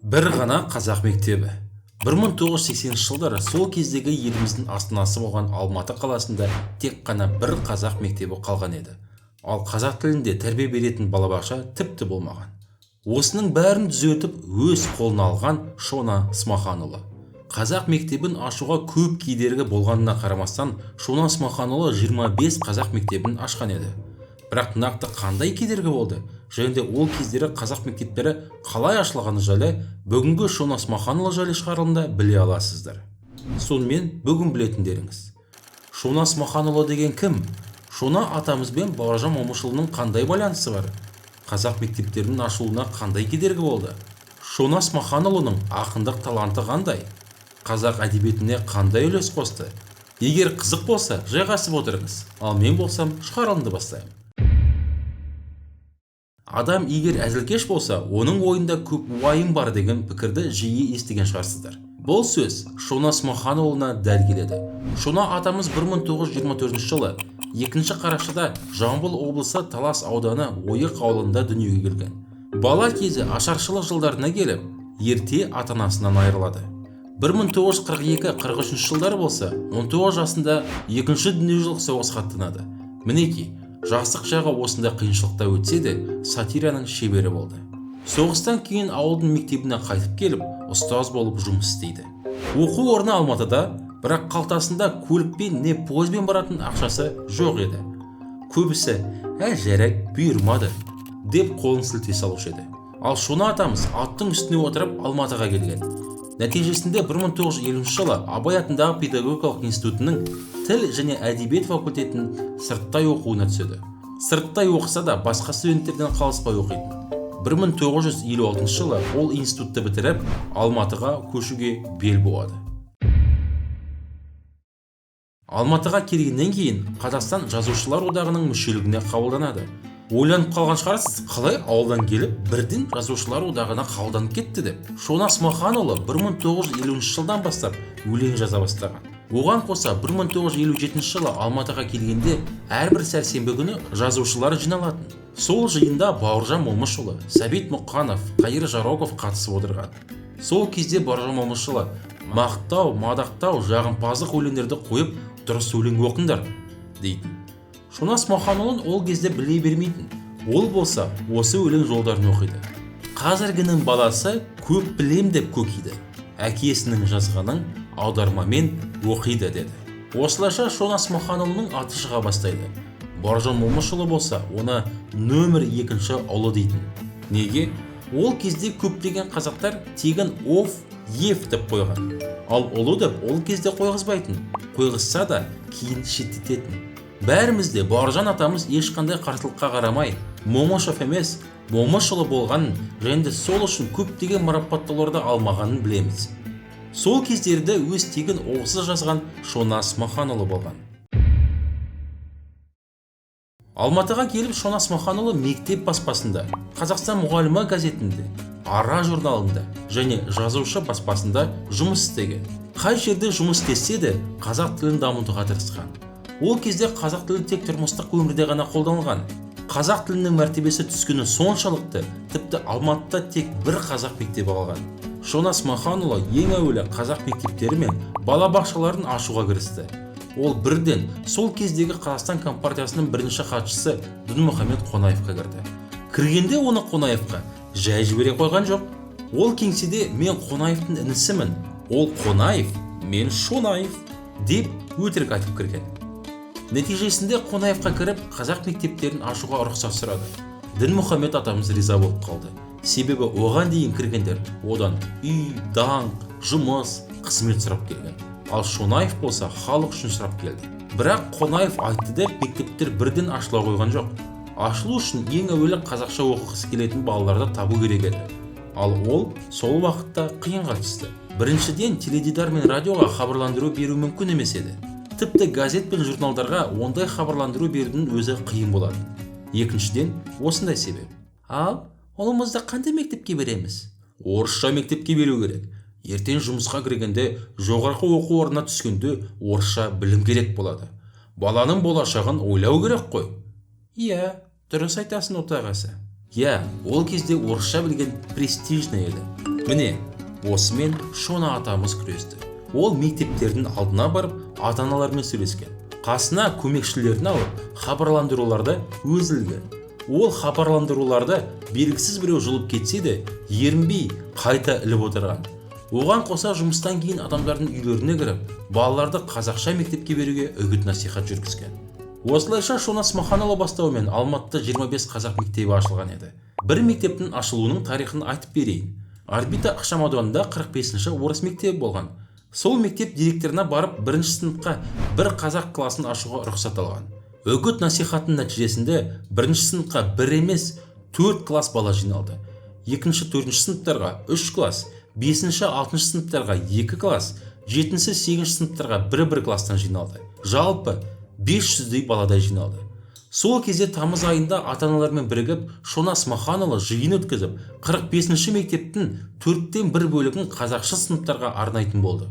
Бір ғана қазақ мектебі. 1980 жылдары сол кездегі еліміздің астанасы болған Алматы қаласында тек қана бір қазақ мектебі қалған еді. Ал қазақ тілінде тәрбие беретін балабақша тіпті болмаған. Осының бәрін түзетіп өз қолына алған Шона Смаханұлы. Қазақ мектебін ашуға көп кедергі болғанына қарамастан, Шона Смаханұлы 25 қазақ мектебін ашқан еді. Бірақ нақты қандай кедергі болды, және де ол кездері қазақ мектептері қалай ашылғаны жайлы бүгінгі Шона Смаханұлы жайлы шығарылымда біле аласыздар. Сонымен бүгін білетіндеріңіз. Шона Смаханұлы деген кім? Шона атамызбен Бауыржан Момышұлының қандай байланысы бар? Қазақ мектептерінің ашылуына қандай кедергі болды? Шона Смаханұлының ақындық таланты қандай? Қазақ әдебиетіне қандай үлес қосты? Егер қызық болса, жайғасып отырыңыз. Ал мен болсам, шығарылымды бастаймын. Адам егер әзілкеш болса, оның ойында көп уайым бар деген пікірді жиі естіген шығарсыздар. Бұл сөз Шона Смаханұлына дәл келеді. Шона атамыз 1924 жылы 2 қарашада Жамбыл облысы Талас ауданы Ойық ауылында дүниеге келген. Бала кезі ашаршылық жылдарына келіп, ерте ата-анасынан айырылады. 1942-43 жылдары болса, 19 жасында 2-ші дүниежүзілік соғысқа аттанады. Мінекей, жастық жағы осында қиыншылықта өтсе де, сатираның шебері болды. Соғыстан кейін ауылдың мектебіне қайтып келіп, ұстаз болып жұмыс істейді. Оқу орны Алматыда, бірақ қалтасында көлікпен не пойызбен баратын ақшасы жоқ еді. Көбісі, жарайды, бұйырмады, деп қолын сілтей салушы еді. Ал Шона атамыз аттың үстіне отырып Алматыға келген. Нәтижесінде 1950 жылы Абай атындағы педагогикалық институтының тіл және әдебиет факультетін сырттай оқуына түседі. Сырттай оқыса да басқа студенттерден қалыспай оқиды. 1956 жылы ол институтты бітіріп, Алматыға көшуге бел буады. Алматыға келгеннен кейін Қазақстан жазушылар одағының мүшелігіне қабылданады. Ойланып қалған шығарсыз, қалай ауылдан келіп, бірден жазушылар одағына қабылданып кетті деп. Шона Смаханұлы 1950 жылдан бастап өлең жаза бастаған. Оған қоса 1957 жылы Алматыға келгенде әрбір сәрсенбі күні жазушылар жиналатын. Сол жиында Бауыржан Момышұлы, Сәбит Мұқанов, Қайыр Жароков қатысып отырған. Сол кезде Бауыржан Момышұлы мақтау, мадақтау, жағымпаздық өлеңдерді қойып, дұрыс өлең оқыңдар дейтін. Шона Смаханұлын ол кезде біле бермейтін. Ол болса, осы өлең жолдарын оқиды. Қазіргінің баласы көп білем деп көкиді. Әкесінің жазғанын аудармамен оқиды деді. Осылайша Шона Смаханұлының аты шыға бастайды. Бауыржан Момышұлы болса, оны нөмір 2-ші ұлы дейтін. Неге? Ол кезде көптеген қазақтар тегін оф, ев деп қойған. Ал ұлы деп ол кезде қойғызбайтын. Қойғызса да кейін шеттететін. Бәрімізде Бауыржан атамыз ешқандай қарсылыққа қарамай, Момышев емес, Момышұлы болғанын, және де сол үшін көптеген марапаттауларды алмағанын білеміз. Сол кездерде өз тегін оқусыз жазған Шона Смаханұлы болған. Алматыға келіп Шона Смаханұлы мектеп баспасында, Қазақстан мұғалімі газетінде, Ара журналында және жазушы баспасында жұмыс істеген. Қай жерде жұмыс істесе де қазақ тілін дамытуға тырысқан. Ол кезде қазақ тілі тек тұрмыстық өмірде ғана қолданылған. Қазақ тілінің мәртебесі түскені соншалықты, тіпті Алматыда тек бір қазақ мектебі қалған. Шона Смаханұлы ең әуелі қазақ мектептері мен балабақшаларын ашуға кірісті. Ол бірден сол кездегі Қазақстан Компартиясының бірінші хатшысы Дінмұхамед Қонаевқа кірді. Кіргенде оны Қонаевқа жай жібере қойған жоқ. Ол кеңседе мен Қонаевтың інісімін, ол Қонаев, мен Шонаев деп өтірік айтып кірген. Нәтижесінде Қонаевқа кіріп, қазақ мектептерін ашуға рұқсат сұрады. Дінмұхамед атамыз риза болып қалды. Себебі оған дейін кіргендер одан үй, даңқ, жұмыс, қызмет сұрап келген. Ал Шонаев болса халық үшін сұрап келді. Бірақ Қонаев айтты деп мектептер бірден ашыла қойған жоқ. Ашылу үшін ең әуелі қазақша оқығысы келетін балаларды табу керек еді. Ал ол сол уақытта қиынға түсті. Біріншіден теледидар мен радиоға хабарландыру беру мүмкін емес еді. Тіпті газет пен журналдарға ондай хабарландыру берудің өзі қиын болады. Екіншіден, осындай себеп. Ал, ұлымызды қандай мектепке береміз? Орысша мектепке беру керек. Ертең жұмысқа кіргенде, жоғарғы оқу орнына түскенде орысша білім керек болады. Баланың болашағын ойлау керек қой. Иә, дұрыс айтасың отағасы. Ол кезде орысша білген престижный еді. Міне, осымен Шона атамыз күресті. Ол мектептердің алдына барып, ата-аналармен сөйлескен. Қасына көмекшілерін алып, хабарландыруларды өзілген. Ол хабарландыруларды белгісіз біреу жұлып кетсе де, ерінбей қайта іліп отырған. Оған қоса жұмыстан кейін адамдардың үйлеріне кіріп, балаларды қазақша мектепке беруге үгіт-насихат жүргізген. Осылайша Шона Смаханұлы бастауымен Алматыда 25 қазақ мектебі ашылған еді. Бір мектептің ашылуының тарихын айтып берейін. Орбита ықшамауданында 45-ші орыс мектебі болған. Сол мектеп директорына барып, бірінші сыныпқа бір қазақ класын ашуға рұқсат алған. Үгіт насихаттың нәтижесінде бірінші сыныпқа бір емес 4 класс бала жиналды. Екінші, төртінші сыныптарға 3 класс, 5-ші, 6-шы сыныптарға 2 класс, 7-ші, 8-ші сыныптарға 1-1 класстан жиналды. Жалпы 500-дей баладай жиналды. Сол кезде тамыз айында ата-аналармен бірігіп, Шона Смаханұлы жиын өткізіп, 45-ші мектептің 4-тен 1 бөлігін қазақша сыныптарға арнайтын болды.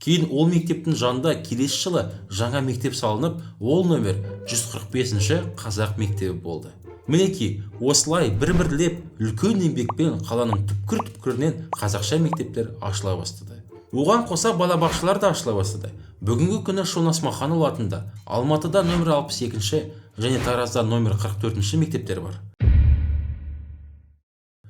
Кейін ол мектептің жанында келесі жылы жаңа мектеп салынып, ол номер 145-ші қазақ мектебі болды. Мінекей, осылай бір-бірлеп үлкен еңбекпен қаланың түпкір-түпкірінен қазақша мектептер ашыла бастады. Оған қоса балабақшалар да ашыла бастады. Бүгінгі күні Шона Смаханұлы атында Алматыда номер 62-ші және Таразда номер 44-ші мектептер бар.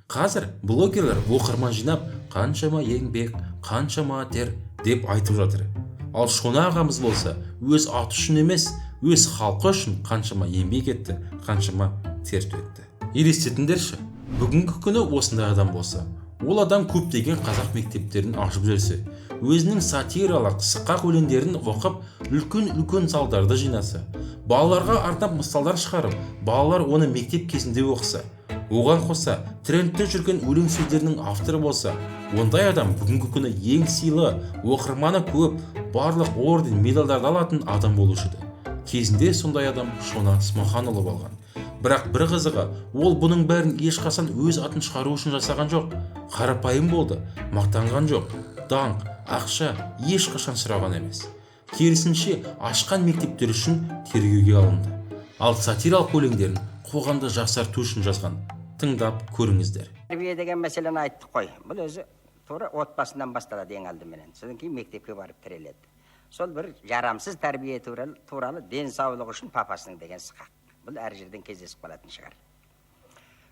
Қазір блогерлер оқырман жинап, қаншама еңбек, қаншама тер деп айтып жатыр. Ал Шона ағамыз болса, өз аты үшін емес, өз халқы үшін қаншама еңбек етті, қаншама тер төкті. Елестетіңдерші, бүгінгі күні осындай адам болса, ол адам көптеген қазақ мектептерін ашып жүрсе, өзінің сатиралық, сықақ өлеңдерін оқып, үлкен залдарды жинаса, балаларға арнап мысалдар шығарып, балалар оны мектеп кезінде оқыса, оған қоса трендте жүрген өлең сөздерінің авторы болса, ондай адам бүгінгі күні ең сыйлы, оқырманы көп, барлық орден, медальдарды алатын адам болушы еді. Кезінде сондай адам Шона Смаханұлы болған. Бірақ бір қызығы, ол бұның бәрін ешқасан өз атын шығару үшін жасаған жоқ. Қарапайым болды, мақтанған жоқ. Даңқ, ақша ешқашан сұраған емес. Керісінше ашқан мектептер үшін тергеуге алынды. Ал сатиралық өлеңдерін қоғамды жақсарту үшін жазған. Тыңдап көріңіздер. Тәрбие деген мәселені айттық қой. Бұл өзі тура отбасынан басталады ең алдыменен. Содан кейін мектепке барып тіреледі. Сол бір жарамсыз тәрбие туралы денсаулығы үшін папасының деген сықақ. Бұл әр жерден кездесіп қалатын шығар.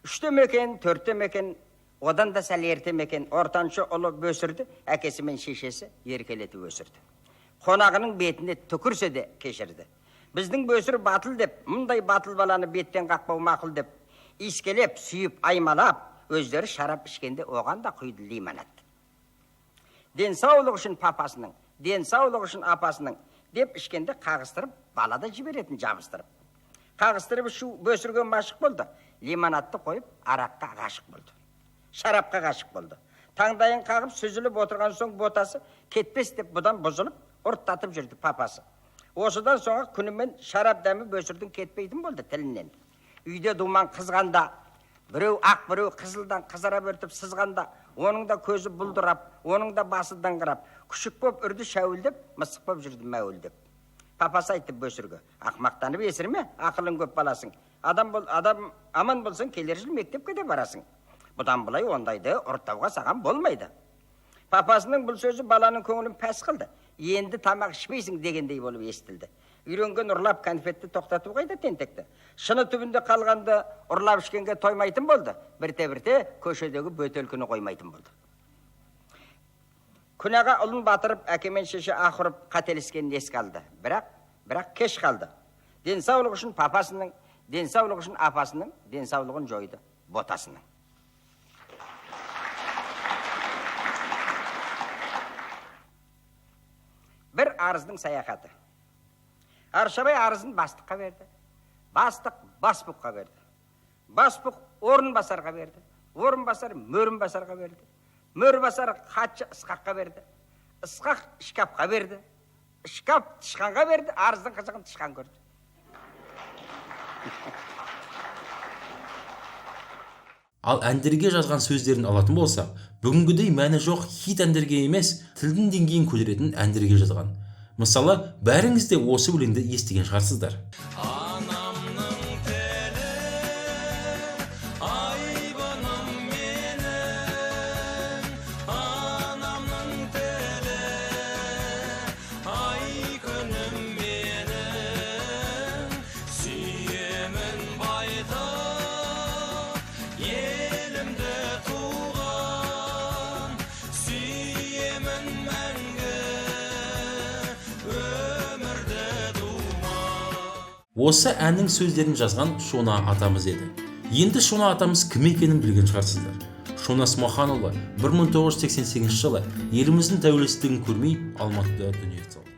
3-те мекен, 4-те мекен, одан да сәл ерте мекен, ортаншы ұлы өсірді, әкесі мен шешесі еркелетіп өсірді. Қонағының бетіне түкірсе де кешірді. Біздің бөсір батыл деп, мұндай батыл баланы беттен қақпау мақұл деп, искелеп, сүйіп, аймалап, өздері шарап ішкенде оған да құйды лимонад. Денсаулық үшін папасының, денсаулық үшін апасының деп ішкенде қағыстырып, балада жіберетін жабыстырып. Қағыстырып ішу бөсірге машық болды. Лимонадты қойып, араққа ғашық болды. Шарапқа ғашық болды. Таңдайын қағып, сүзіліп отырған соң ботасы кетпес деп бұдан бұзылып, ұрттатып жүрді папасы. Осыдан соңға күнімен шарап дәмі бөсірдің кетпейтін болды тілінен. Үйде думан қызғанда, біреу ақ, біреу қызылдан қызара бөртіп сызғанда, оның да көзі бұлдырап, оның да басы даңғырап, күшік боп үрді шәуілдеп, мысық боп жүрді мәуілдеп. Папасы айтты бөсірге, ақмақтанып есірме, ақылың көп баласың. Адам аман болсаң, келер жыл мектепке де барасың. Бұдан бұлай ондайды ұрттауға саған болмайды. Папасының бұл сөзі баланың көңілін пәс қылды. Енді тамақ ішпейсің дегендей болып естілді. Үйренген ұрлап конфетті тоқтату қайда тентекті. Шыны түбінде қалғанды ұрлап ішкенге тоймайтын болды. Бірте-бірте көшедегі бөтелкіні қоймайтын болды. Күнәға ұлын батырып, әкемен шеше ақырып қателескенін еске алды. Бірақ кеш қалды. Денсаулық үшін папасының, денсаулық үшін апасының, денсаулығын жойды ботасының. Бір арыздың саяхаты. Аршабай арызын бастыққа берді. Бастық басбұққа берді. Басбұқ орынбасарға берді. Орынбасар мөрінбасарға берді. Мөрбасар хатшы Ысқаққа берді. Ысқақ шкафқа берді. Шкаф тышқанға берді. Арыздың қызығын тышқан көрді. Ал әндерге жазған сөздерін алатын болса, бүгінгідей мәні жоқ хит әндерге емес, тілдің деңгейін көтеретін әндерге жазған. Мысалы, бәріңіз де осы өлеңді естіген шығарсыздар. Анамның тілі, айбыным менің, Осы әннің сөздерін жазған Шона атамыз еді. Енді Шона атамыз кім екенін білген шығарсыздар. Шона Смаханұлы 1988 жылы еліміздің тәуелсіздігін көрмей Алматыда дүниеге келді.